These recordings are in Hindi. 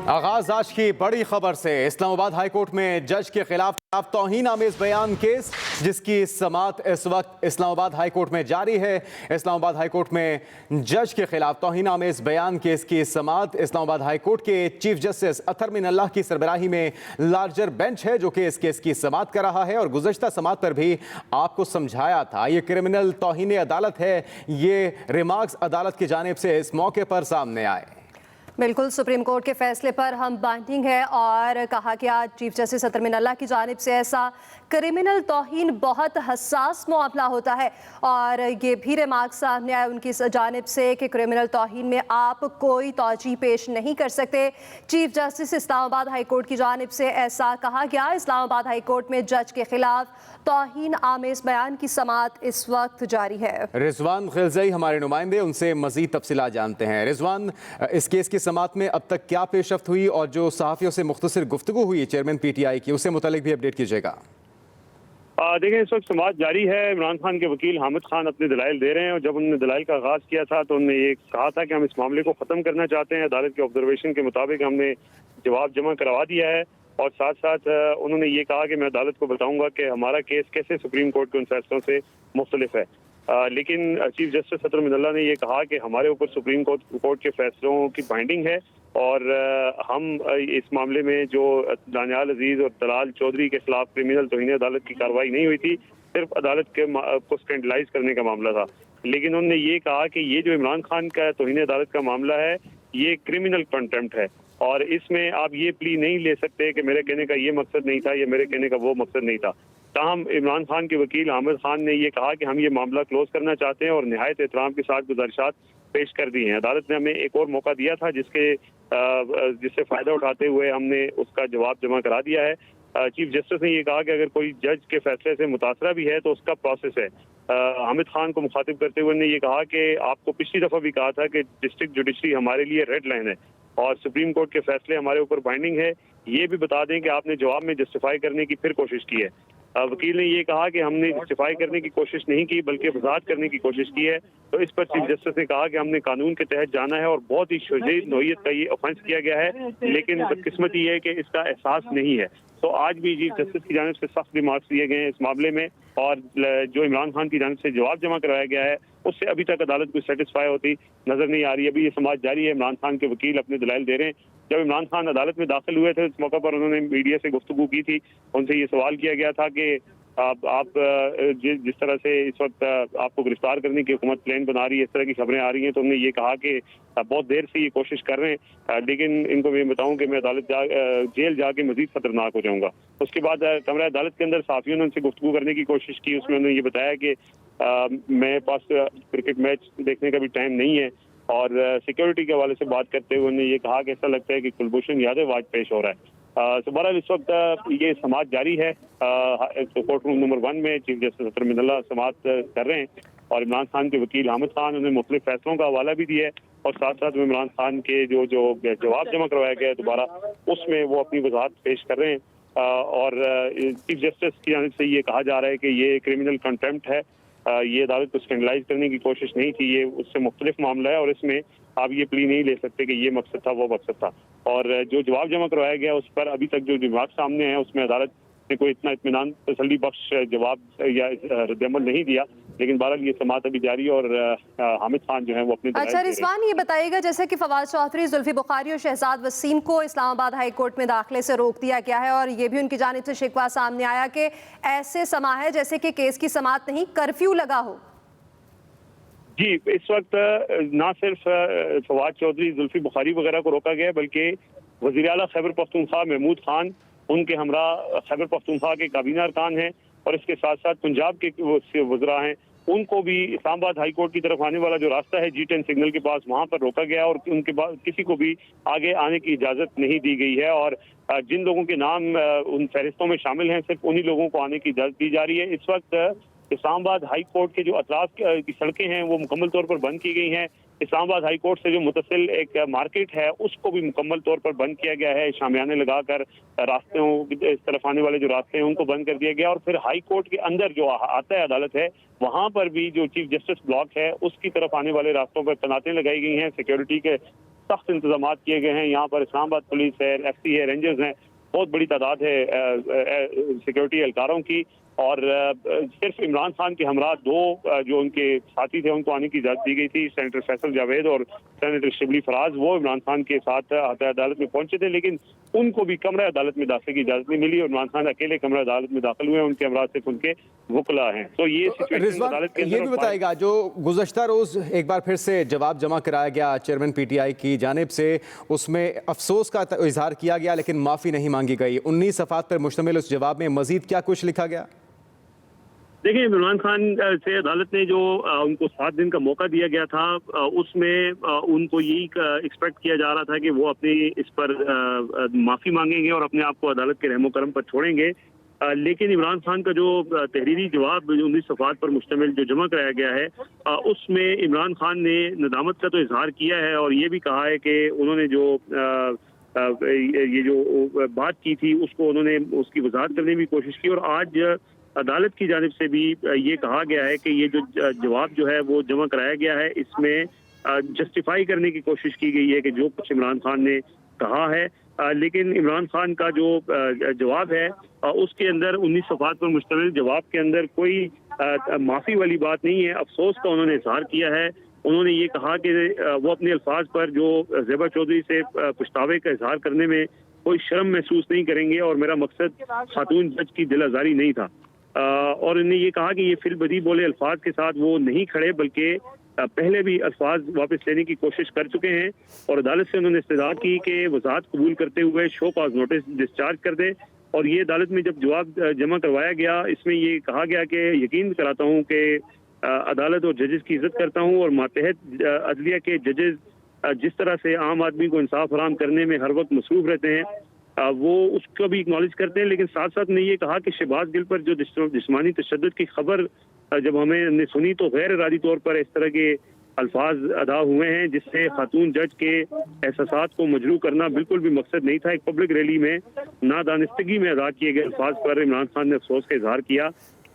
आगाज आज की बड़ी खबर से। इस्लामाबाद हाईकोर्ट में जज के खिलाफ तौहीन आमेज बयान केस, जिसकी समाअत इस वक्त इस्लामाबाद हाईकोर्ट में जारी है। इस्लामाबाद हाईकोर्ट में जज के खिलाफ तौहीन आमेज बयान केस की समाअत इस्लामाबाद हाईकोर्ट के चीफ जस्टिस अतर मिन अल्लाह की सरबराही में लार्जर बेंच है, जो कि इस केस की समाअत कर रहा है। और गुज़श्ता समाअत पर भी आपको समझाया था, ये क्रिमिनल तौहीन अदालत है। ये रिमार्क्स अदालत की जानिब से इस मौके पर सामने आए। बिल्कुल, सुप्रीम कोर्ट के फैसले पर हम बाइंडिंग है और कहा कि आज चीफ जस्टिस अतर मिन अल्लाह की जानिब से ऐसा क्रिमिनल तौहीन बहुत हसास मामला होता है। और ये भी रिमार्क सामने आया उनकी जानिब से कि क्रिमिनल तौहीन में आप कोई तौजीह पेश नहीं कर सकते। Chief justice Islamabad high court की जानिब से ऐसा कहा गया। इस्लामाबाद हाई कोर्ट में जज के खिलाफ तौहीन आमेज बयान की समाअत इस वक्त जारी है। रिजवान खिलज़ई हमारे नुमाइंदे, उनसे मजीद तफसीलात जानते हैं। रिजवान, इस केस की समाअत में अब तक क्या पेशरफ्त हुई और जो सहाफ़ियों से मुख्तसर गुफ्तगू हुई चेयरमैन PTI की, उससे मुतालिक भी अपडेट कीजिएगा। देखें, इस वक्त समाअत जारी है। इमरान खान के वकील हामिद खान अपने दलाइल दे रहे हैं और जब उन्होंने दलाइल का आगाज़ किया था तो उन्होंने ये कहा था कि हम इस मामले को ख़त्म करना चाहते हैं। अदालत के ऑब्जर्वेशन के मुताबिक हमने जवाब जमा करवा दिया है और साथ साथ उन्होंने ये कहा कि मैं अदालत को बताऊंगा कि हमारा केस कैसे सुप्रीम कोर्ट के उन फैसलों से मुख्तलिफ है। लेकिन चीफ जस्टिस अतर मिन अल्लाह ने ये कहा कि हमारे ऊपर सुप्रीम कोर्ट के फैसलों की बाइंडिंग है और हम इस मामले में जो दानियाल अजीज और दलाल चौधरी के खिलाफ क्रिमिनल तौहीन अदालत की कार्रवाई नहीं हुई थी, सिर्फ अदालत के को स्कैंडलाइज करने का मामला था। लेकिन उन्होंने ये कहा कि ये जो इमरान खान का तौहीन अदालत का मामला है, ये क्रिमिनल कंटेम्प्ट है और इसमें आप ये प्ली नहीं ले सकते कि मेरे कहने का ये मकसद नहीं था या मेरे कहने का वो मकसद नहीं था। ताहम इमरान खान के वकील हामिद खान ने ये कहा कि हम ये मामला क्लोज करना चाहते हैं और निहायत एहतराम के साथ गुजारिशात पेश कर दी हैं। अदालत ने हमें एक और मौका दिया था जिससे फ़ायदा उठाते हुए हमने उसका जवाब जमा करा दिया है। चीफ जस्टिस ने ये कहा कि अगर कोई जज के फैसले से मुतासरा भी है तो उसका प्रोसेस है। हामिद खान को मुखातिब करते हुए ने ये कहा कि आपको पिछली दफ़ा भी कहा था कि डिस्ट्रिक्ट जुडिशरी हमारे लिए रेड लाइन है और सुप्रीम कोर्ट के फैसले हमारे ऊपर बाइंडिंग है। ये भी बता दें कि आपने जवाब में जस्टिफाई करने की फिर कोशिश की है। वकील ने ये कहा कि हमने जस्टिफाई करने की कोशिश नहीं की बल्कि वजाहत करने की कोशिश की है। तो इस पर चीफ जस्टिस ने कहा कि हमने कानून के तहत जाना है और बहुत ही शदीद नौयत का ये ऑफेंस किया गया है, लेकिन बदकिस्मती ये है कि इसका एहसास नहीं है। तो आज भी चीफ जस्टिस की जानिब से सख्त रिमार्क्स दिए गए हैं इस मामले में और जो इमरान खान की जानिब से जवाब जमा करवाया गया है उससे अभी तक अदालत को सेटिस्फाई होती नजर नहीं आ रही। अभी ये समाअत जारी है। इमरान खान के वकील अपने दलाइल दे रहे हैं। जब इमरान खान अदालत में दाखिल हुए थे, इस मौके पर उन्होंने मीडिया से गुफ्तगू की थी। उनसे ये सवाल किया गया था कि आप जिस तरह से इस वक्त आपको गिरफ्तार करने की हुकूमत प्लान बना रही है, इस तरह की खबरें आ रही हैं, तो उन्होंने ये कहा कि बहुत देर से ये कोशिश कर रहे हैं, लेकिन इनको मैं बताऊं कि मैं जेल जाके मजीद खतरनाक हो जाऊंगा। उसके बाद कमरा अदालत के अंदर साफियों ने उनसे गुफ्तगू करने की कोशिश की। उसमें उन्होंने ये बताया कि मेरे पास क्रिकेट मैच देखने का भी टाइम नहीं है और सिक्योरिटी के हवाले से बात करते हुए उन्होंने ये कहा कि ऐसा लगता है कि कुलभूषण यादव आज पेश हो रहा है। बहरहाल इस वक्त ये समाअत जारी है। कोर्ट रूम नंबर 1 में चीफ जस्टिस अतर मिन अल्लाह समाअत कर रहे हैं और इमरान खान के वकील हामिद खान उन्होंने मुख्तलिफ फैसलों का हवाला भी दिया है और साथ साथ में इमरान खान के जो जवाब जमा करवाया गया है दोबारा, उसमें वो अपनी वजाहत पेश कर रहे हैं। और चीफ जस्टिस की जानिब से ये कहा जा रहा है कि ये क्रिमिनल कंटेम्प्ट है, ये अदालत को स्कैंडलाइज करने की कोशिश नहीं थी, ये उससे मुख्तलिफ मामला है और इसमें आप ये प्ली नहीं ले सकते कि ये मकसद था वो मकसद था। और जो जवाब जमा करवाया गया उस पर अभी तक जो जवाब सामने है उसमें अदालत ने कोई इतना इत्मीनान तसल्ली बख्श जवाब या रद्द-ए-अमल नहीं दिया, लेकिन बहरहाल ये समाअत अभी जारी और हामिद खान जो है वो अपने अच्छा रिजवान, ये बताइएगा जैसे कि फवाद चौधरी, जुल्फी बुखारी और शहजाद वसीम को इस्लामाबाद हाई कोर्ट में दाखिले से रोक दिया गया है और ये भी उनकी जानिब से शिकवा सामने आया कि ऐसे समा है जैसे कि केस की समाअत नहीं, कर्फ्यू लगा हो। जी, इस वक्त ना सिर्फ फवाद चौधरी, जुल्फी बुखारी वगैरह को रोका गया बल्कि वज़ीर आला खैबर पख्तूनख्वा महमूद खान, उनके हमरा खैबर पख्तूनख्वा के काबीना अरकान हैं और इसके साथ साथ पंजाब के वज़रा हैं, उनको भी इस्लामाबाद हाई कोर्ट की तरफ आने वाला जो रास्ता है G10 सिग्नल के पास, वहाँ पर रोका गया और उनके बाद किसी को भी आगे आने की इजाज़त नहीं दी गई है और जिन लोगों के नाम उन फहरिस्तों में शामिल हैं सिर्फ उन्हीं लोगों को आने की इजाज़त दी जा रही है। इस वक्त इस्लामाबाद हाई कोर्ट के जो अतराफ की सड़कें हैं वो मुकम्मल तौर पर बंद की गई हैं। इस्लामाबाद हाई कोर्ट से जो मुतसिल एक मार्केट है उसको भी मुकम्मल तौर पर बंद किया गया है। शामियाने लगाकर रास्तों इस तरफ आने वाले जो रास्ते हैं उनको बंद कर दिया गया और फिर हाई कोर्ट के अंदर जो आता है अदालत है, वहाँ पर भी जो चीफ जस्टिस ब्लॉक है उसकी तरफ आने वाले रास्तों पर तैनातियां लगाई गई हैं सिक्योरिटी के सख्त इंतजाम किए गए हैं। यहाँ पर इस्लामाबाद पुलिस है, FC है, रेंजर्स हैं, बहुत बड़ी तादाद है सिक्योरिटी एहलकारों की। और सिर्फ इमरान खान के हमरा दो जो उनके साथी थे उनको आने की इजाज़त दी गई थी, सेनेटर फैसल जावेद और सेनेटर शिबली फराज। वो इमरान खान के साथ अदालत में पहुंचे थे, लेकिन उनको भी कमरा अदालत में दाखिले की इजाज़त नहीं मिली और इमरान खान अकेले कमरा अदालत में दाखिल हुए। उनके हमरा सिर्फ उनके वकला हैं। तो ये सिचुएशन अदालत के ये भी बताएगा, जो गुज़श्ता रोज़ एक बार फिर से जवाब जमा कराया गया चेयरमैन PTI की जानिब से, उसमें अफसोस का इजहार किया गया लेकिन माफ़ी नहीं मांगी गई। 19 सफ़ात पर मुश्तमिल उस जवाब में मज़ीद क्या कुछ लिखा गया? देखिए, इमरान खान से अदालत ने जो उनको 7 दिन का मौका दिया गया था, उसमें उनको यही एक्सपेक्ट किया जा रहा था कि वो अपनी इस पर माफ़ी मांगेंगे और अपने आप को अदालत के रहमो करम पर छोड़ेंगे। लेकिन इमरान खान का जो तहरीरी जवाब 19 सफ़ात पर मुश्तमिल जो जमा कराया गया है, उसमें इमरान खान ने नदामत का तो इजहार किया है और ये भी कहा है कि उन्होंने जो ये जो बात की थी उसको उन्होंने उसकी वजाहत करने की कोशिश की। और आज अदालत की जानिब से भी ये कहा गया है कि ये जो जवाब जो है वो जमा कराया गया है, इसमें जस्टिफाई करने की कोशिश की गई है कि जो कुछ इमरान खान ने कहा है। लेकिन इमरान खान का जो जवाब है उसके अंदर 19 सफ़ात पर मुश्तमिल जवाब के अंदर कोई माफ़ी वाली बात नहीं है। अफसोस का उन्होंने इजहार किया है। उन्होंने ये कहा कि वो अपने अल्फाज पर जो ज़ेबा चौधरी से पछतावे का इजहार करने में कोई शर्म महसूस नहीं करेंगे और मेरा मकसद खातून जज की दिल आज़ारी नहीं था। और उन्होंने ये कहा कि ये फिल बदी बोले अल्फाज के साथ वो नहीं खड़े, बल्कि पहले भी अल्फाज वापस लेने की कोशिश कर चुके हैं। और अदालत से उन्होंने इस्तदा की कि वजाहत कबूल करते हुए शो कॉज नोटिस डिस्चार्ज कर दे। और ये अदालत में जब जवाब जमा करवाया गया, इसमें ये कहा गया कि यकीन कराता हूँ कि अदालत और जजेस की इज्जत करता हूँ और मातहत अदलिया के जजेस जिस तरह से आम आदमी को इंसाफ फराहम करने में हर वक्त मसरूफ रहते हैं, वो उसको भी एक्नॉलेज करते हैं। लेकिन साथ साथ ने ये कहा कि शहबाज गिल पर जो जिस्मानी तशद्दुद की खबर जब हमने सुनी तो गैर इरादी तौर पर इस तरह के अल्फाज अदा हुए हैं जिससे खातून जज के एहसासात को मजरू करना बिल्कुल भी मकसद नहीं था। एक पब्लिक रैली में नादानिस्तगी में अदा किए गए अल्फाज पर इमरान खान ने अफसोस का इजहार किया।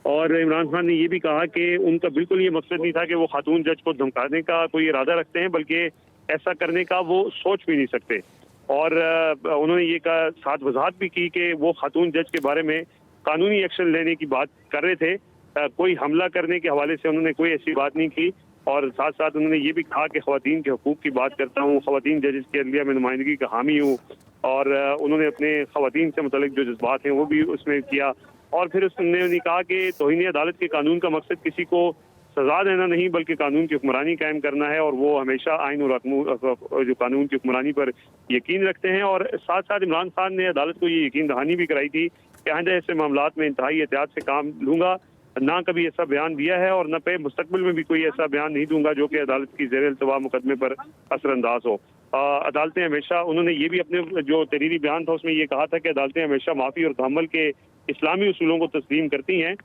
और इमरान खान ने यह भी कहा कि उनका बिल्कुल ये मकसद नहीं था कि वो खातून जज को धमकाने का कोई इरादा रखते हैं, बल्कि ऐसा करने का वो सोच भी नहीं सकते। और उन्होंने ये कहा, साथ वजाहत भी की कि वो खातून जज के बारे में कानूनी एक्शन लेने की बात कर रहे थे, कोई हमला करने के हवाले से उन्होंने कोई ऐसी बात नहीं की। और साथ साथ उन्होंने ये भी कहा कि ख़वातीन के हकूक़ की बात करता हूँ, ख़वातीन जजेस की अदलिया में नुमाइंदगी का हामी हूँ। और उन्होंने अपने ख़वातीन से मुतल्लिक़ जो जज्बात हैं वो भी उसमें किया। और फिर उसने कहा कि तौहीन अदालत के कानून का मकसद किसी को सजा देना नहीं, बल्कि कानून की हुक्मरानी कायम करना है। और वो हमेशा आइन और जो कानून की हुक्मरानी पर यकीन रखते हैं। और साथ साथ इमरान खान ने अदालत को ये यकीन दहानी भी कराई थी कि आइंदा ऐसे मामलात में इंतहाई एहतियात से काम लूँगा, ना कभी ऐसा बयान दिया है और न पे मुस्तकबिल में भी कोई ऐसा बयान नहीं दूंगा जो कि अदालत की ज़ेर इल्तवा मुकदमे पर असरअंदाज हो। अदालतें हमेशा, उन्होंने ये भी अपने जो तहरीरी बयान था उसमें ये कहा था कि अदालतें हमेशा माफ़ी और तहम्मुल के इस्लामी उसूलों को तस्लीम करती हैं।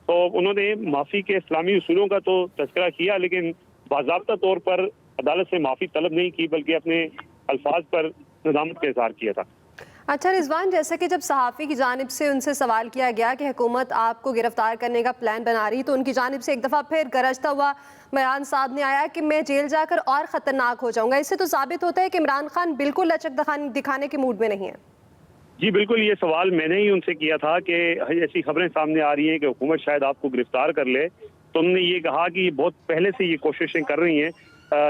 तो उन्होंने माफ़ी के इस्लामी उसूलों का तो तज़किरा किया, लेकिन बाज़ाब्ता तौर पर अदालत से माफ़ी तलब नहीं की, बल्कि अपने अल्फाज पर नदामत का इज़हार किया था। अच्छा रिजवान, जैसे कि जब सहाफ़ी की जानिब से उनसे सवाल किया गया कि हुकूमत आपको गिरफ्तार करने का प्लान बना रही, तो उनकी जानिब से एक दफ़ा फिर गरजता हुआ बयान सामने आया कि मैं जेल जाकर और ख़तरनाक हो जाऊंगा। इससे तो साबित होता है कि इमरान खान बिल्कुल लचक दिखाने के मूड में नहीं है। जी बिल्कुल, ये सवाल मैंने ही उनसे किया था कि ऐसी खबरें सामने आ रही हैं कि हुकूमत शायद आपको गिरफ्तार कर ले। तो उन्होंने ये कहा कि बहुत पहले से ये कोशिशें कर रही हैं,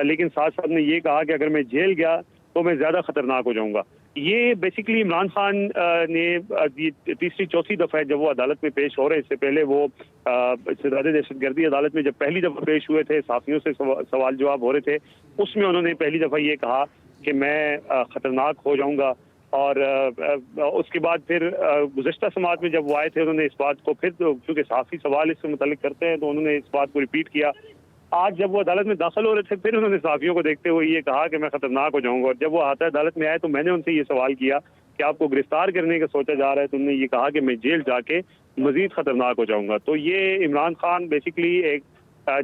लेकिन साथ साथ ने ये कहा कि अगर मैं जेल गया तो मैं ज़्यादा खतरनाक हो जाऊंगा। ये बेसिकली इमरान खान ने तीसरी चौथी दफ़ा जब वो अदालत में पेश हो रहे, इससे पहले वो इस्तेदाद दहशतगर्दी अदालत में जब पहली दफ़ा पेश हुए थे, साथियों से सवाल जवाब हो रहे थे, उसमें उन्होंने पहली दफ़ा ये कहा कि मैं खतरनाक हो जाऊंगा। और उसके बाद फिर गुज़श्ता समात में जब वो आए थे, उन्होंने इस बात को फिर, क्योंकि साफ़ी सवाल इससे मुतल्लिक़ करते हैं, तो उन्होंने इस बात को रिपीट किया। आज जब वो अदालत में दाखिल हो रहे थे, फिर उन्होंने साफ़ियों को देखते हुए ये कहा कि मैं खतरनाक हो जाऊंगा। और जब वो आता है अदालत में आए तो मैंने उनसे ये सवाल किया कि आपको गिरफ्तार करने का सोचा जा रहा है, तो उन्होंने ये कहा कि मैं जेल जाके मजीद खतरनाक हो जाऊंगा। तो ये इमरान खान बेसिकली एक,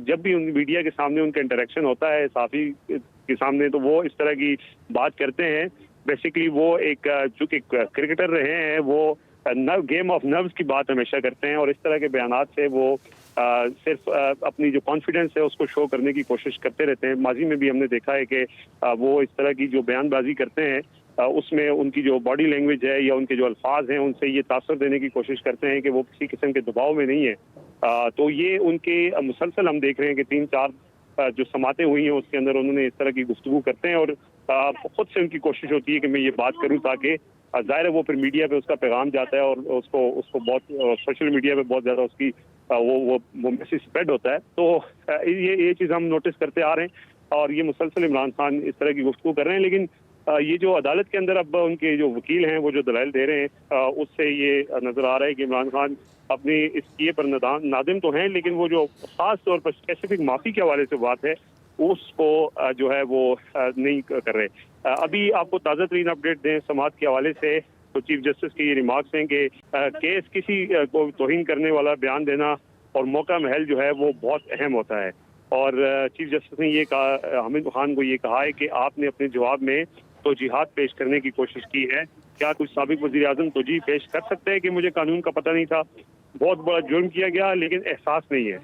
जब भी उन मीडिया के सामने उनका इंटरेक्शन होता है साफ़ी के सामने, तो वो इस तरह की बात करते हैं। बेसिकली वो एक, चूंकि क्रिकेटर रहे हैं, वो गेम ऑफ नर्व्स की बात हमेशा करते हैं और इस तरह के बयानात से वो सिर्फ अपनी जो कॉन्फिडेंस है उसको शो करने की कोशिश करते रहते हैं। माजी में भी हमने देखा है कि वो इस तरह की जो बयानबाजी करते हैं उसमें उनकी जो बॉडी लैंग्वेज है या उनके जो अल्फाज हैं उनसे ये तासर देने की कोशिश करते हैं कि वो किसी किस्म के दबाव में नहीं है। तो ये उनके मुसलसल हम देख रहे हैं कि 3-4 जो समातें हुई हैं उसके अंदर उन्होंने इस तरह की गुफ्तगू करते हैं और खुद से उनकी कोशिश होती है कि मैं ये बात करूं ताकि जाहिर है वो फिर मीडिया पे उसका पैगाम जाता है और उसको बहुत सोशल मीडिया पे बहुत ज़्यादा उसकी वो मैसेज स्प्रेड होता है। तो ये चीज़ हम नोटिस करते आ रहे हैं और ये मुसलसल इमरान खान इस तरह की गुफ्तगू कर रहे हैं। लेकिन ये जो अदालत के अंदर अब उनके जो वकील हैं वो जो दलाइल दे रहे हैं उससे ये नज़र आ रहा है कि इमरान खान अपने इस किए पर नादिम तो हैं, लेकिन वो जो ख़ास तौर पर स्पेसिफिक माफ़ी के हवाले से बात है उसको जो है वो नहीं कर रहे। अभी आपको ताज़ा तरीन अपडेट दें समात के हवाले से तो चीफ जस्टिस के ये रिमार्क्स हैं कि केस किसी को तौहीन करने वाला बयान देना और मौका महल जो है वो बहुत अहम होता है। और चीफ जस्टिस ने ये कहा, हामिद खान को ये कहा है कि आपने अपने जवाब में तौजीहात पेश करने की कोशिश की है। क्या कुछ साबिक वज़ीर आज़म तौजीह पेश कर सकते हैं कि मुझे कानून का पता नहीं था, बहुत बड़ा जुर्म किया गया लेकिन एहसास नहीं है।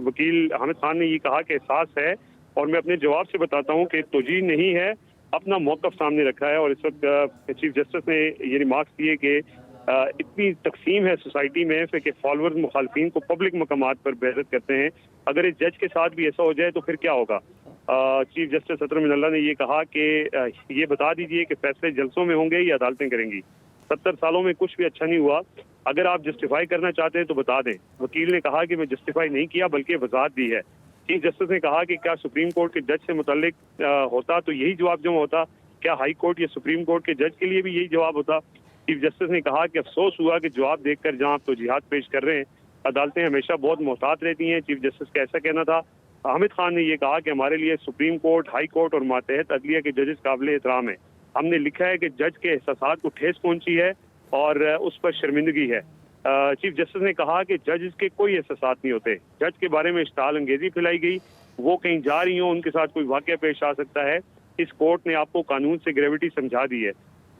वकील हामिद खान ने ये कहा कि एहसास है और मैं अपने जवाब से बताता हूँ कि तौजीह नहीं है, अपना मौक़िफ़ सामने रखा है। और इस वक्त चीफ जस्टिस ने ये रिमार्क्स दिए कि इतनी तकसीम है सोसाइटी में फिर कि फॉलोअर्स मुखालफिन को पब्लिक मकामात पर बेइज्जत करते हैं, अगर इस जज के साथ भी ऐसा हो जाए तो फिर क्या होगा। चीफ जस्टिस सतर मिनल्ला ने ये कहा कि ये बता दीजिए कि फैसले जल्सों में होंगे या अदालतें करेंगी। 70 सालों में कुछ भी अच्छा नहीं हुआ, अगर आप जस्टिफाई करना चाहते हैं तो बता दें। वकील ने कहा कि मैं जस्टिफाई नहीं किया बल्कि वजाहत दी है। चीफ जस्टिस ने कहा कि क्या सुप्रीम कोर्ट के जज से मुतल्लिक होता तो यही जवाब जमा होता, क्या हाई कोर्ट या सुप्रीम कोर्ट के जज के लिए भी यही जवाब होता। चीफ जस्टिस ने कहा कि अफसोस हुआ कि जवाब देखकर जहां आप तौजीहात पेश कर रहे हैं अदालतें हमेशा बहुत मोहतात रहती हैं। चीफ जस्टिस का ऐसा कहना था। हामिद खान ने यह कहा कि हमारे लिए सुप्रीम कोर्ट, हाई कोर्ट और मातहत अदलिया के जजेस काबिल एहतराम है। हमने लिखा है कि जज के एहसासात को ठेस पहुंची है और उस पर शर्मिंदगी है। चीफ जस्टिस ने कहा कि जज के कोई एहसासात नहीं होते, जज के बारे में इश्ताल अंगेजी फैलाई गई, वो कहीं जा रही हो उनके साथ कोई वाक़या पेश आ सकता है। इस कोर्ट ने आपको कानून से ग्रेविटी समझा दी है।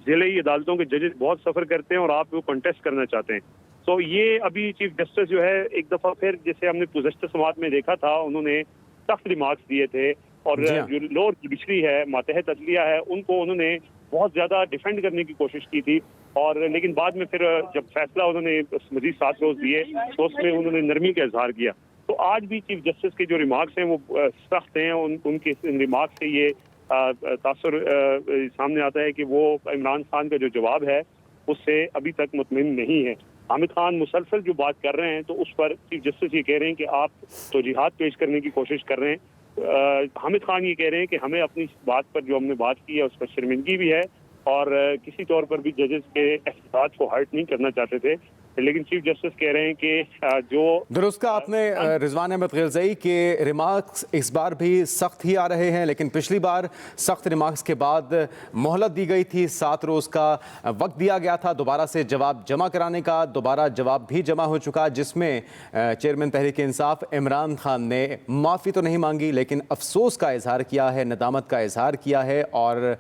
जिले अदालतों के जजेस बहुत सफ़र करते हैं और आप वो कंटेस्ट करना चाहते हैं। तो ये अभी चीफ जस्टिस जो है एक दफ़ा फिर जैसे हमने गुज़श्ता समात में देखा था उन्होंने सख्त रिमार्क्स दिए थे और जो लोअर जुडिशरी है, मातहत अदलिया है, उनको उन्होंने बहुत ज़्यादा डिफेंड करने की कोशिश की थी। और लेकिन बाद में फिर जब फैसला उन्होंने मज़ीद 7 रोज़ दिए तो उसमें उन्होंने नरमी का इजहार किया। तो आज भी चीफ जस्टिस के जो रिमार्क्स हैं वो सख्त हैं। उनके रिमार्क्स से ये तासुर सामने आता है कि वो इमरान खान का जो जवाब है उससे अभी तक मुतमिन नहीं है। हामिद खान मुसलसल जो बात कर रहे हैं तो उस पर चीफ जस्टिस ये कह रहे हैं कि आप तौजीहात पेश करने की कोशिश कर रहे हैं। हामिद खान ये कह रहे हैं कि हमें अपनी बात पर जो हमने बात की है उस पर शर्मिंदगी भी है और किसी तौर पर भी जजेस के एहसास को हर्ट नहीं करना चाहते थे। लेकिन चीफ जस्टिस कह रहे हैं कि जो दुरुस्त का आपने रिजवान अहमद गिरज़ई के रिमार्क्स इस बार भी सख्त ही आ रहे हैं, लेकिन पिछली बार सख्त रिमार्क्स के बाद मोहलत दी गई थी, 7 रोज़ का वक्त दिया गया था दोबारा से जवाब जमा कराने का। दोबारा जवाब भी जमा हो चुका, जिसमें चेयरमैन तहरीक इंसाफ इमरान खान ने माफ़ी तो नहीं मांगी लेकिन अफसोस का इजहार किया है, नदामत का इजहार किया है और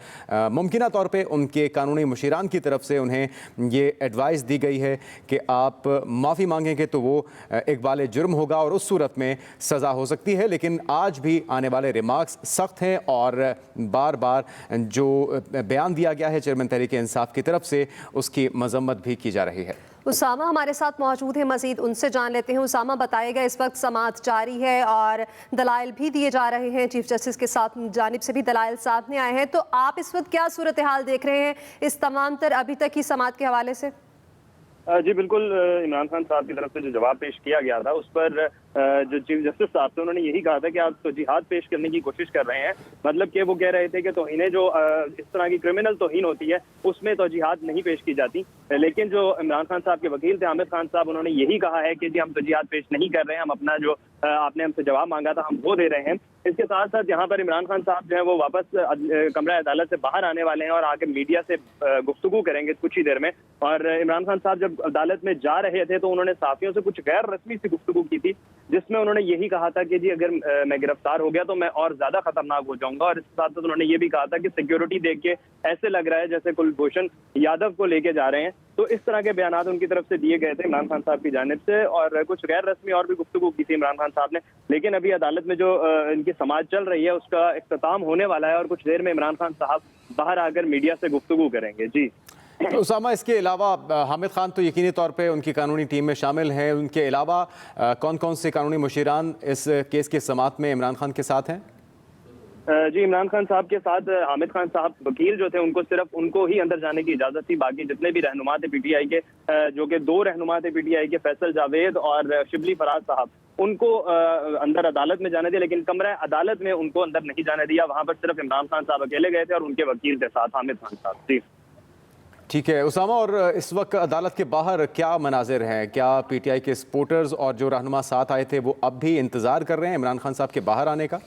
मुमकिना तौर पर उनके कानूनी मुशीरान की तरफ से उन्हें ये एडवाइस दी गई है कि आप माफ़ी मांगेंगे तो वो इक़बाल जुर्म होगा और उस सूरत में सज़ा हो सकती है। लेकिन आज भी आने वाले रिमार्क्स सख्त हैं और बार बार जो बयान दिया गया है चेयरमैन तहरीक इंसाफ की तरफ से उसकी मजम्मत भी की जा रही है। उसामा हमारे साथ मौजूद है, मजीद उनसे जान लेते हैं। उसामा, बताएगा इस वक्त समाअत जारी है और दलाइल भी दिए जा रहे हैं, चीफ जस्टिस के साथ जानिब से भी दलाइल सामने आए हैं, तो आप इस वक्त क्या सूरत हाल देख रहे हैं इस तमाम तर अभी तक की समाअत के हवाले से? जी बिल्कुल, इमरान खान साहब की तरफ से जो जवाब पेश किया गया था उस पर जो चीफ जस्टिस साहब थे उन्होंने यही कहा था कि आप तौजीहात पेश करने की कोशिश कर रहे हैं। मतलब कि वो कह रहे थे कि तौहीनें जो इस तरह की क्रिमिनल तौहीन होती है उसमें तौजीहात नहीं पेश की जाती। लेकिन जो इमरान खान साहब के वकील थे हामिद खान साहब, उन्होंने यही कहा है कि जी हम तौजीहात पेश नहीं कर रहे हैं, हम अपना जो आपने हमसे जवाब मांगा था हम वो दे रहे हैं। इसके साथ साथ यहाँ पर इमरान खान साहब जो है वो वापस कमरा अदालत से बाहर आने वाले हैं और आके मीडिया से गुफ्तगू करेंगे कुछ ही देर में। और इमरान खान साहब जब अदालत में जा रहे थे तो उन्होंने साथियों से कुछ गैर रस्मी सी गुफ्तगू की थी जिसमें उन्होंने यही कहा था कि जी अगर मैं गिरफ्तार हो गया तो मैं और ज्यादा खतरनाक हो जाऊंगा। और इसके साथ साथ उन्होंने ये भी कहा था कि सिक्योरिटी देख के ऐसे लग रहा है जैसे कुलभूषण यादव को लेके जा रहे हैं। तो इस तरह के बयान उनकी तरफ से दिए गए थे इमरान खान साहब की जानिब से, और कुछ गैर रस्मी और भी गुफ्तगू की थी इमरान खान साहब ने। लेकिन अभी अदालत में जो इनकी समाअत चल रही है उसका इख्तिताम होने वाला है और कुछ देर में इमरान खान साहब बाहर आकर मीडिया से गुफ्तगू करेंगे। जी तो उसामा, इसके अलावा हामिद खान तो यकीनी तौर पे उनकी कानूनी टीम में शामिल हैं, उनके अलावा कौन कौन से कानूनी मुशीरान इस केस की समाअत में इमरान खान के साथ हैं? जी इमरान खान साहब के साथ हामिद खान साहब वकील जो थे उनको सिर्फ उनको ही अंदर जाने की इजाजत थी। बाकी जितने भी रहनुमा थे पीटीआई के, जो कि 2 रहनुमा थे पीटीआई के, फैसल जावेद और शिबली फराज साहब, उनको अंदर अदालत में जाने दिया, लेकिन कमरा अदालत में उनको अंदर नहीं जाने दिया। वहां पर सिर्फ इमरान खान साहब अकेले गए थे और उनके वकील थे साथ, हामिद खान साहब। जी ठीक है उसामा, और इस वक्त अदालत के बाहर क्या मनाजिर हैं? क्या पीटीआई के सपोर्टर्स और जो रहनुमा साथ आए थे वो अब भी इंतजार कर रहे हैं इमरान खान साहब के बाहर आने का?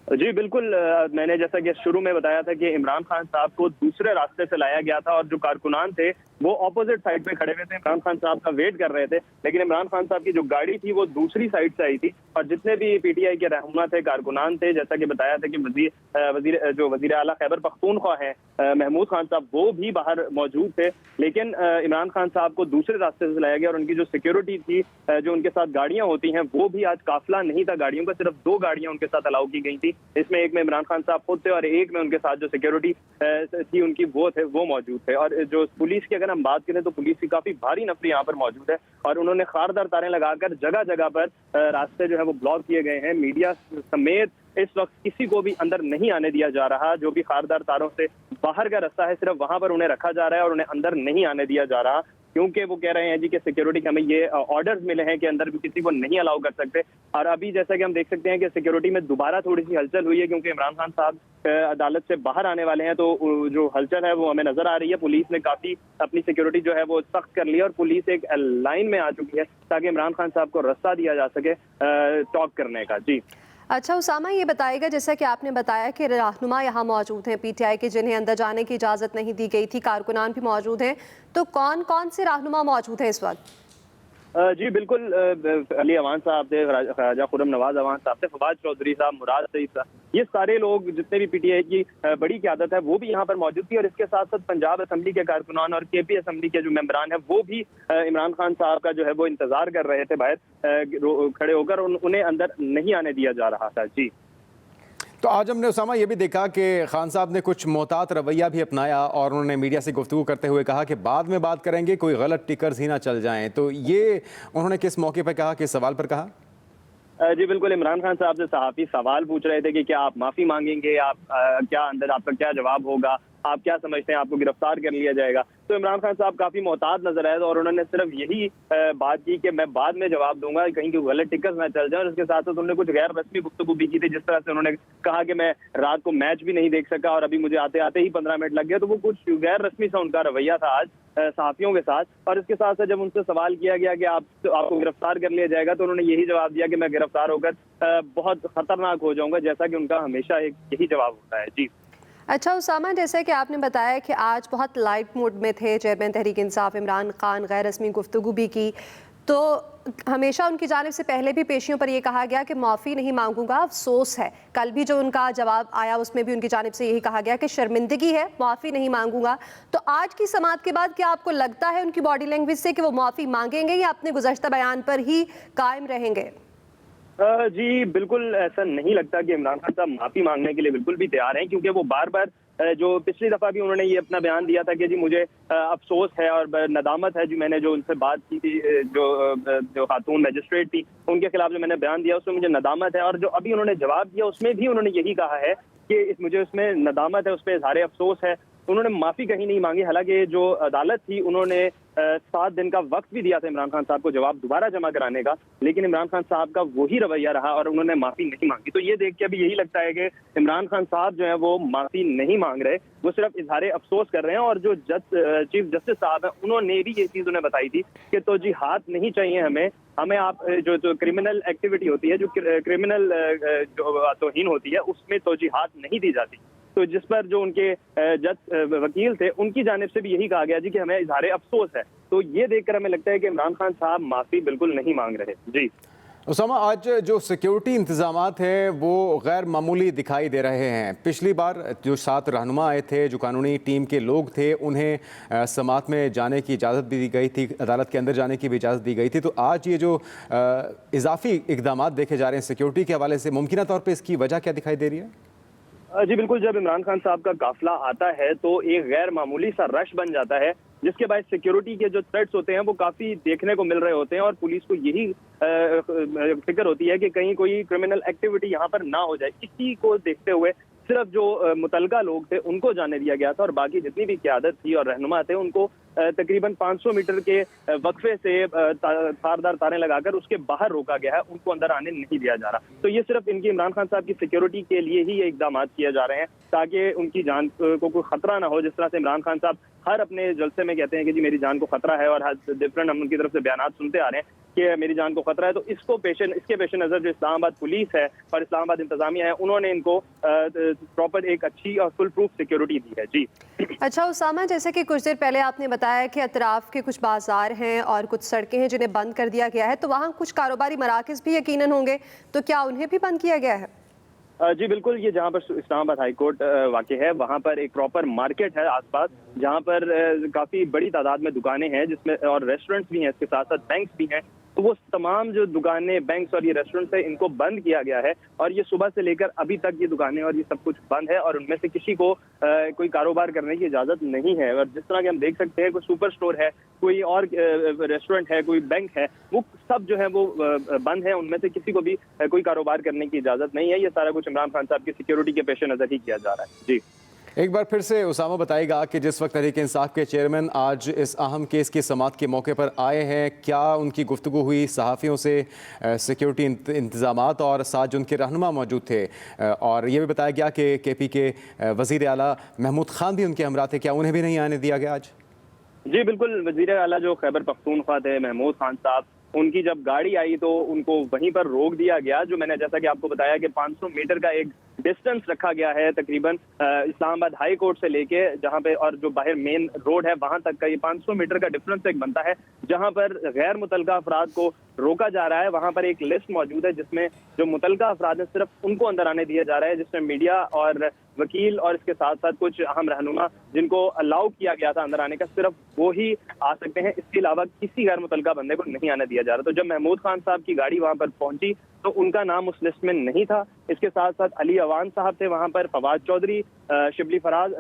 जी बिल्कुल, मैंने जैसा कि शुरू में बताया था कि इमरान खान साहब को दूसरे रास्ते से लाया गया था और जो कारकुनान थे वो ऑपोजिट साइड पे खड़े हुए थे, इमरान खान साहब का वेट कर रहे थे। लेकिन इमरान खान साहब की जो गाड़ी थी वो दूसरी साइड से आई थी और जितने भी पीटीआई के रहनुमा थे, कारकुनान थे, जैसा कि बताया था कि वजीर आला खैबर पख्तूनख्वा है महमूद खान साहब, वो भी बाहर मौजूद थे। लेकिन इमरान खान साहब को दूसरे रास्ते से लाया गया और उनकी जो सिक्योरिटी थी, जो उनके साथ गाड़ियां होती हैं, वो भी आज काफिला नहीं था गाड़ियों का, सिर्फ 2 गाड़ियां उनके साथ अलाउ की गई थी। इसमें एक में इमरान खान साहब खुद थे और एक में उनके साथ जो सिक्योरिटी थी उनकी वो मौजूद थे। और जो पुलिस की अगर हम बात करें तो पुलिस की काफी भारी नफरी यहाँ पर मौजूद है और उन्होंने खारदार तारें लगाकर जगह जगह पर रास्ते जो है वो ब्लॉक किए गए हैं। मीडिया समेत इस वक्त किसी को भी अंदर नहीं आने दिया जा रहा। जो भी खारदार तारों से बाहर का रास्ता है सिर्फ वहां पर उन्हें रखा जा रहा है और उन्हें अंदर नहीं आने दिया जा रहा, क्योंकि वो कह रहे हैं जी कि सिक्योरिटी के हमें ये ऑर्डर्स मिले हैं कि अंदर भी किसी को नहीं अलाउ कर सकते। और अभी जैसा कि हम देख सकते हैं कि सिक्योरिटी में दोबारा थोड़ी सी हलचल हुई है, क्योंकि इमरान खान साहब अदालत से बाहर आने वाले हैं, तो जो हलचल है वो हमें नजर आ रही है। पुलिस ने काफी अपनी सिक्योरिटी जो है वो सख्त कर ली है और पुलिस एक लाइन में आ चुकी है ताकि इमरान खान साहब को रास्ता दिया जा सके टॉक करने का। जी अच्छा उसामा, ये बताएगा जैसा कि आपने बताया कि रहनुमा यहाँ मौजूद हैं पीटीआई के जिन्हें अंदर जाने की इजाज़त नहीं दी गई थी, कारकुनान भी मौजूद हैं, तो कौन कौन से रहनुमा मौजूद हैं इस वक्त? जी बिल्कुल, अली अवान साहब थे, ख्वाजा खुर्रम नवाज अवान साहब थे, फवाद चौधरी साहब, मुराद सईद साहब, ये सारे लोग जितने भी पीटीआई की बड़ी क़यादत है वो भी यहाँ पर मौजूद थी। और इसके साथ साथ पंजाब असम्बली के कारकुनान और केपी असम्बली के जो मेंबरान हैं वो भी इमरान खान साहब का जो है वो इंतजार कर रहे थे बाहर खड़े होकर, उन्हें अंदर नहीं आने दिया जा रहा था। जी तो आज हमने उसामा ये भी देखा कि खान साहब ने कुछ मोहतात रवैया भी अपनाया और उन्होंने मीडिया से गुफ्तगू करते हुए कहा कि बाद में बात करेंगे, कोई गलत टिकर्स ही ना चल जाएं। तो ये उन्होंने किस मौके पर कहा, किस सवाल पर कहा? जी बिल्कुल, इमरान खान साहब से सहाफ़ी सवाल पूछ रहे थे कि क्या आप माफ़ी मांगेंगे, आप क्या अंदर आपका क्या जवाब होगा, आप क्या समझते हैं आपको गिरफ्तार कर लिया जाएगा। तो इमरान खान साहब काफी मोहतात नजर आए और उन्होंने सिर्फ यही बात की कि मैं बाद में जवाब दूंगा, कहीं के गलत टिकट ना चल जाए। और इसके साथ साथ उन्होंने कुछ गैर रस्मी गुफ्तगू भी की थी, जिस तरह से उन्होंने कहा कि मैं रात को मैच भी नहीं देख सका और अभी मुझे आते आते ही 15 मिनट लग गया। तो वो कुछ गैर रस्मी सा उनका रवैया था आज सहाफियों के साथ। और इसके साथ साथ जब उनसे सवाल किया गया कि आपको गिरफ्तार कर लिया जाएगा, तो उन्होंने यही जवाब दिया कि मैं गिरफ्तार होकर बहुत खतरनाक हो जाऊंगा, जैसा कि उनका हमेशा एक यही जवाब होता है। जी अच्छा उसामा, जैसे कि आपने बताया कि आज बहुत लाइट मूड में थे चेयरमैन तहरीक इंसाफ इमरान खान, गैर रस्मी गुफ्तगू भी की, तो हमेशा उनकी जानिब से पहले भी पेशियों पर यह कहा गया कि माफ़ी नहीं मांगूंगा, अफसोस है। कल भी जो उनका जवाब आया उसमें भी उनकी जानिब से यही कहा गया कि शर्मिंदगी है, माफ़ी नहीं मांगूंगा। तो आज की समाअत के बाद क्या आपको लगता है उनकी बॉडी लैंग्वेज से कि वो माफ़ी मांगेंगे या अपने गुज़श्ता बयान पर ही कायम रहेंगे? जी बिल्कुल ऐसा नहीं लगता कि इमरान खान साहब माफ़ी मांगने के लिए बिल्कुल भी तैयार हैं, क्योंकि वो बार बार जो पिछली दफ़ा भी उन्होंने ये अपना बयान दिया था कि जी मुझे अफसोस है और नदामत है, जी मैंने जो उनसे बात की थी, जो खातून मजिस्ट्रेट थी उनके खिलाफ जो मैंने बयान दिया उसमें मुझे नदामत है। और जो अभी उन्होंने जवाब दिया उसमें भी उन्होंने यही कहा है कि मुझे उसमें नदामत है, उस पर इज़हार अफसोस है। उन्होंने माफ़ी कहीं नहीं मांगी। हालांकि जो अदालत थी उन्होंने 7 दिन का वक्त भी दिया था इमरान खान साहब को जवाब दोबारा जमा कराने का, लेकिन इमरान खान साहब का वही रवैया रहा और उन्होंने माफ़ी नहीं मांगी। तो ये देख के अभी यही लगता है कि इमरान खान साहब जो है वो माफ़ी नहीं मांग रहे, वो सिर्फ इजहार अफसोस कर रहे हैं। और जो चीफ जस्टिस साहब हैं उन्होंने भी ये चीज़ उन्हें बताई थी कि तौजीहात नहीं चाहिए हमें आप जो क्रिमिनल एक्टिविटी होती है, जो क्रिमिनल जो तौहीन होती है, उसमें तौजीहात नहीं दी जाती। तो जिस पर जो उनके जज वकील थे उनकी जानिब से भी यही कहा गया जी कि हमें इजहार अफसोस है। तो ये देखकर हमें लगता है कि इमरान खान साहब माफ़ी बिल्कुल नहीं मांग रहे। जी उसामा, आज जो सिक्योरिटी इंतजामात हैं वो गैर मामूली दिखाई दे रहे हैं। पिछली बार जो 7 रहनुमा आए थे, जो कानूनी टीम के लोग थे, उन्हें समात में जाने की इजाज़त भी दी गई थी, अदालत के अंदर जाने की भी इजाज़त दी गई थी। तो आज ये जो इजाफी इक़दामात देखे जा रहे हैं सिक्योरिटी के हवाले से, मुमकिन तौर पर इसकी वजह क्या दिखाई दे रही है? जी बिल्कुल, जब इमरान खान साहब का काफिला आता है तो एक गैर मामूली सा रश बन जाता है, जिसके बाद सिक्योरिटी के जो थ्रेट्स होते हैं वो काफी देखने को मिल रहे होते हैं और पुलिस को यही फिक्र होती है कि कहीं कोई क्रिमिनल एक्टिविटी यहाँ पर ना हो जाए। इसी को देखते हुए सिर्फ जो मुतलका लोग थे उनको जाने दिया गया था और बाकी जितनी भी क़यादत थी और रहनुमा थे उनको तकरीबन 500 मीटर के वक्फे से तारदार तारें लगाकर उसके बाहर रोका गया है, उनको अंदर आने नहीं दिया जा रहा। तो ये सिर्फ इनकी इमरान खान साहब की सिक्योरिटी के लिए ही ये इकदाम किए जा रहे हैं ताकि उनकी जान को कोई खतरा ना हो। जिस तरह से इमरान खान साहब हर अपने जलसे में कहते हैं कि जी मेरी जान को खतरा है और डिफरेंट हम उनकी तरफ से बयान सुनते आ रहे हैं कि मेरी जान को खतरा है, तो इसके पेश नज़र जो इस्लामाबाद पुलिस है और इस्लामाबाद इंतजामिया है उन्होंने इनको प्रॉपर एक अच्छी और फुल प्रूफ सिक्योरिटी दी है। जी अच्छा उसामा, जैसे कि कुछ देर पहले आपने बताया कि अतराफ के कुछ बाजार हैं और कुछ सड़कें हैं जिन्हें बंद कर दिया गया है, तो वहाँ कुछ कारोबारी मराकज़ भी यकीनन होंगे, तो क्या उन्हें भी बंद किया गया है? जी बिल्कुल, ये जहाँ पर इस्लामाबाद हाई कोर्ट वाक़ है वहाँ पर एक प्रॉपर मार्केट है आसपास, जहाँ पर काफ़ी बड़ी तादाद में दुकानें हैं जिसमें और रेस्टोरेंट्स भी हैं, इसके साथ साथ बैंक्स भी हैं। तो वो तमाम जो दुकानें, बैंक्स और ये रेस्टोरेंट्स है इनको बंद किया गया है और ये सुबह से लेकर अभी तक ये दुकानें और ये सब कुछ बंद है और उनमें से किसी को कोई कारोबार करने की इजाज़त नहीं है। और जिस तरह के हम देख सकते हैं कोई सुपर स्टोर है, कोई और रेस्टोरेंट है, कोई बैंक है, वो सब जो है वो बंद है, उनमें से किसी को भी कोई कारोबार करने की इजाज़त नहीं है। ये सारा कुछ इमरान खान साहब की सिक्योरिटी के पेश नज़र ही किया जा रहा है। जी एक बार फिर से उसामा बताएगा कि जिस वक्त तहरीक इंसाफ के चेयरमैन आज इस अहम केस की समात के मौके पर आए हैं, क्या उनकी गुफ्तगू हुई सहाफ़ियों से, सिक्योरिटी इंतज़ामात और साथ जो उनके रहनुमा मौजूद थे, और ये भी बताया गया कि KP के वज़ीर आला महमूद खान भी उनके हमरा थे, क्या उन्हें भी नहीं आने दिया गया आज? जी बिल्कुल, वज़ीर आला जो खैबर पख्तूनख्वा थे महमूद खान साहब, उनकी जब गाड़ी आई तो उनको वहीं पर रोक दिया गया। जो मैंने जैसा कि आपको बताया कि 500 मीटर का एक डिस्टेंस रखा गया है तकरीबन इस्लामाबाद हाई कोर्ट से लेके जहां पे, और जो बाहर मेन रोड है वहां तक का ये 500 मीटर का डिफरेंस एक बनता है, जहां पर गैर मुतलका अफराद को रोका जा रहा है। वहां पर एक लिस्ट मौजूद है जिसमें जो मुतलका अफराद है सिर्फ उनको अंदर आने दिया जा रहा है, जिसमें मीडिया और वकील और इसके साथ साथ कुछ अहम रहनुमा जिनको अलाउ किया गया था अंदर आने का, सिर्फ वो ही आ सकते हैं। इसके अलावा किसी गैर मुतलका बंदे को नहीं आने दिया जा रहा। तो जब महमूद खान साहब की गाड़ी वहां पर पहुंची तो उनका नाम उस लिस्ट में नहीं था। इसके साथ साथ अली अवान साहब थे वहां पर, फवाद चौधरी, शिबली फराज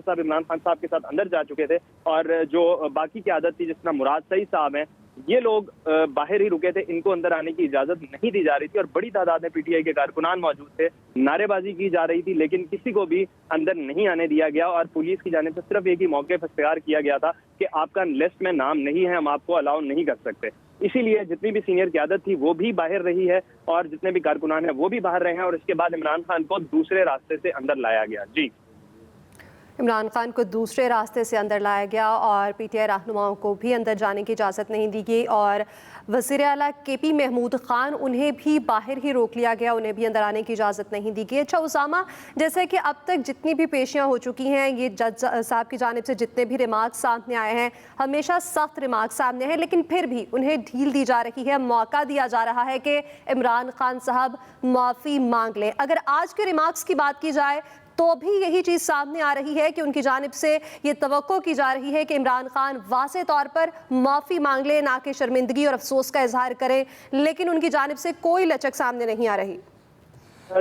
साहब इमरान खान साहब के साथ अंदर जा चुके थे, और जो बाकी की आदत थी जिसमें मुराद सईद साहब हैं, ये लोग बाहर ही रुके थे, इनको अंदर आने की इजाजत नहीं दी जा रही थी। और बड़ी तादाद में PTI के कारकुनान मौजूद थे, नारेबाजी की जा रही थी, लेकिन किसी को भी अंदर नहीं आने दिया गया। और पुलिस की जानिब से सिर्फ एक ही मौके पर इख्तियार किया गया था कि आपका लिस्ट में नाम नहीं है, हम आपको अलाउ नहीं कर सकते। इसीलिए जितनी भी सीनियर क़यादत थी वो भी बाहर रही है और जितने भी कारकुनान हैं वो भी बाहर रहे हैं, और इसके बाद इमरान खान को दूसरे रास्ते से अंदर लाया गया। जी, इमरान खान को दूसरे रास्ते से अंदर लाया गया और PTI रहनुमाओं को भी अंदर जाने की इजाज़त नहीं दी गई, और वज़ीर आला KP महमूद खान उन्हें भी बाहर ही रोक लिया गया, उन्हें भी अंदर आने की इजाज़त नहीं दी गई। अच्छा उसामा, जैसे कि अब तक जितनी भी पेशियाँ हो चुकी हैं, ये जज साहब की जानिब से जितने भी रिमार्क्स सामने आए हैं, हमेशा सख्त रिमार्क्स सामने हैं, लेकिन फिर भी उन्हें ढील दी जा रही है, मौका दिया जा रहा है कि इमरान खान साहब माफ़ी मांग लें। अगर आज के रिमार्क्स की बात की जाए तो भी यही चीज़ सामने आ रही है कि उनकी जानिब से ये तवक्को की जा रही है कि इमरान खान वाज़े तौर पर माफ़ी मांग ले, ना कि शर्मिंदगी और अफसोस का इजहार करें, लेकिन उनकी जानिब से कोई लचक सामने नहीं आ रही।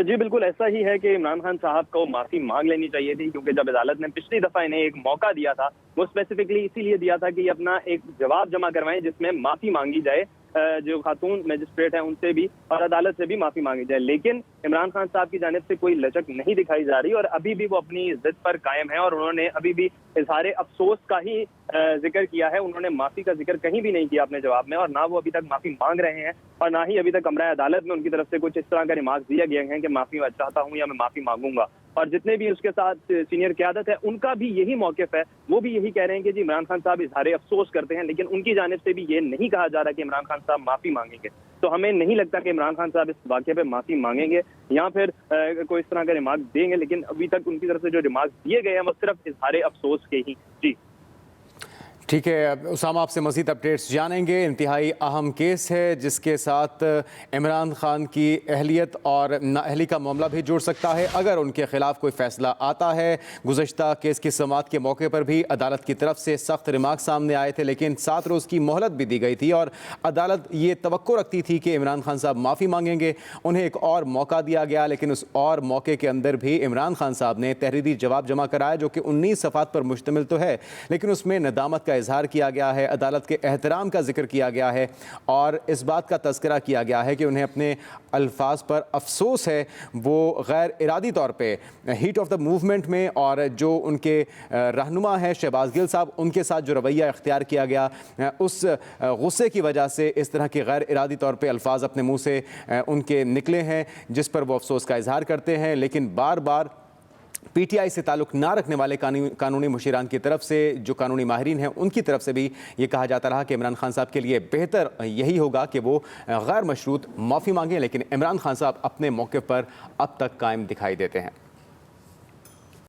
जी बिल्कुल, ऐसा ही है कि इमरान खान साहब को माफ़ी मांग लेनी चाहिए थी, क्योंकि जब अदालत ने पिछली दफ़ा इन्हें एक मौका दिया था वो स्पेसिफिकली इसीलिए दिया था कि अपना एक जवाब जमा करवाएं जिसमें माफ़ी मांगी जाए, जो खातून मजिस्ट्रेट हैं उनसे भी और अदालत से भी माफ़ी मांगी जाए। लेकिन इमरान खान साहब की जानिब से कोई लचक नहीं दिखाई जा रही और अभी भी वो अपनी जिद पर कायम है, और उन्होंने अभी भी इजहार अफसोस का ही जिक्र किया है। उन्होंने माफ़ी का जिक्र कहीं भी नहीं किया अपने जवाब में, और ना वो अभी तक माफ़ी मांग रहे हैं और ना ही अभी तक कमरा अदालत में उनकी तरफ से कुछ इस तरह का रिमार्क दिए गए हैं कि माफ़ी चाहता हूँ या मैं माफ़ी मांगूंगा। और जितने भी उसके साथ सीनियर क़यादत है उनका भी यही मौक़िफ़ है, वो भी यही कह रहे हैं कि जी इमरान खान साहब इजहार अफसोस करते हैं, लेकिन उनकी जानिब से भी ये नहीं कहा जा रहा कि इमरान खान साहब माफ़ी मांगेंगे। तो हमें नहीं लगता कि इमरान खान साहब इस वाक़े पे माफ़ी मांगेंगे या फिर कोई इस तरह का रिमार्क देंगे, लेकिन अभी तक उनकी तरफ से जो रिमार्क दिए गए हैं वो सिर्फ इजहार अफसोस के ही। जी ठीक है उसामा, आपसे मज़ीद अपडेट्स जानेंगे। इंतहाई अहम केस है जिसके साथ इमरान खान की अहलियत और नाअहली का मामला भी जुड़ सकता है अगर उनके खिलाफ कोई फैसला आता है। गुज़श्ता केस की समाअत के मौके पर भी अदालत की तरफ से सख्त रिमार्क सामने आए थे, लेकिन 7 रोज़ की मोहलत भी दी गई थी और अदालत ये तवक्को रखती थी कि इमरान खान साहब माफ़ी मांगेंगे। उन्हें एक और मौका दिया गया, लेकिन उस और मौके के अंदर भी इमरान खान साहब ने तहरीरी जवाब जमा कराया जो कि 19 सफ़ात पर मुश्तमिल तो है, लेकिन उसमें नदामत का इजहार किया गया है, अदालत के एहतराम का जिक्र किया गया है और इस बात का तज़किरा किया गया है कि उन्हें अपने अल्फाज पर अफसोस है। वो गैर इरादी तौर पे हीट ऑफ द मूवमेंट में और जो उनके रहनुमा है शहबाज गिल साहब, उनके साथ जो रवैया इख्तियार किया गया उस गुस्से की वजह से इस तरह के गैर इरादी तौर पे अल्फाज अपने मुँह से उनके निकले हैं, जिस पर वो अफसोस का इजहार करते हैं। लेकिन बार बार पीटीआई से ताल्लुक़ ना रखने वाले कानूनी मुशीरान की तरफ से, जो कानूनी माहिरीन हैं, उनकी तरफ से भी ये कहा जाता रहा कि इमरान खान साहब के लिए बेहतर यही होगा कि वो गैर मशरूत माफ़ी मांगें, लेकिन इमरान खान साहब अपने मौक़िफ़ पर अब तक कायम दिखाई देते हैं।